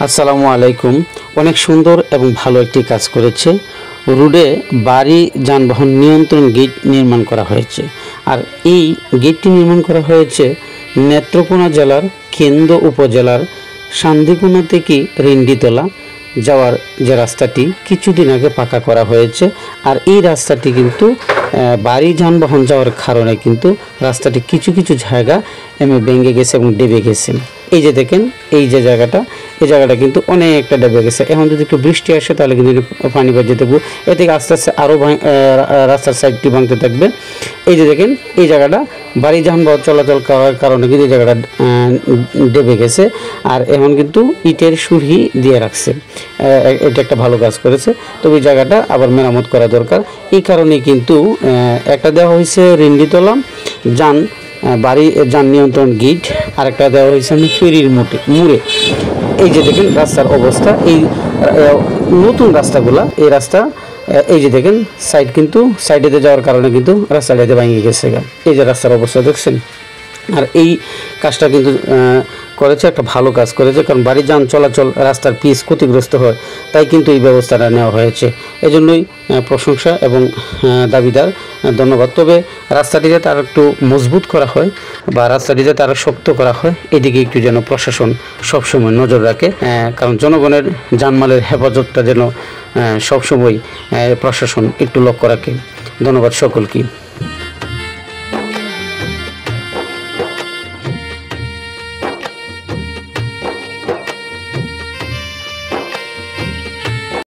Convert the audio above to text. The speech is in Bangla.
আসসালামু আলাইকুম। অনেক সুন্দর এবং ভালো একটি কাজ করেছে। রোডে বাড়ি যানবাহন নিয়ন্ত্রণ গেট নির্মাণ করা হয়েছে। আর এই গেটটি নির্মাণ করা হয়েছে নেত্রকোনা জেলার কেন্দ্র উপজেলার সান্দিকোনা থেকে রিন্ডিতলা যাওয়ার যে রাস্তাটি কিছুদিন আগে পাকা করা হয়েছে। আর এই রাস্তাটি কিন্তু বাড়ি যানবাহন যাওয়ার কারণে কিন্তু রাস্তাটি কিছু কিছু জায়গা ভেঙে গেছে এবং ডেবে গেছে। এই যে দেখেন এই যে জায়গাটা, এই জায়গাটা কিন্তু অনেকটা ডেবে গেছে। এখন যদি একটু বৃষ্টি আসে তাহলে কিন্তু পানি বাজিয়ে দেবো। এ থেকে আস্তে আস্তে আরও রাস্তার সাইডটি ভাঙতে থাকবে। এই যে দেখেন এই জায়গাটা বাড়ি যানবাহন চলাচল করার কারণে কিন্তু এই জায়গাটা ডেবে গেছে। আর এখন কিন্তু ইটের সুরহি দিয়ে রাখছে। এটা একটা ভালো কাজ করেছে। তবে এই জায়গাটা আবার মেরামত করা দরকার। এই কারণে কিন্তু একটা দেওয়া হয়েছে রিন্ডিতলা বাড়ি যান নিয়ন্ত্রণ গেট, আর একটা দেওয়া হয়েছে ফেরির মুড়ে। এই যে দেখেন রাস্তার অবস্থা, এই নতুন রাস্তাগুলা, এই রাস্তা এই যে দেখেন সাইড কিন্তু সাইডেতে যাওয়ার কারণে কিন্তু রাস্তাটাতে ভেঙে গেছে। এই যে রাস্তার অবস্থা দেখছেন। আর এই কাজটা কিন্তু করেছে, একটা ভালো কাজ করেছে, কারণ বাড়ি যান চলাচল রাস্তার পিচ ক্ষতিগ্রস্ত হয়, তাই কিন্তু এই ব্যবস্থাটা নেওয়া হয়েছে। এজন্যই প্রশংসা এবং দাবিদার, ধন্যবাদ। তবে রাস্তাটি যাতে আরও একটু মজবুত করা হয় বা রাস্তাটি যাতে আরও শক্ত করা হয়, এদিকে একটু যেন প্রশাসন সবসময় নজর রাখে, কারণ জনগণের জানমালের হেফাজতটা যেন সবসময় প্রশাসন একটু লক্ষ্য রাখে। ধন্যবাদ সকলকে।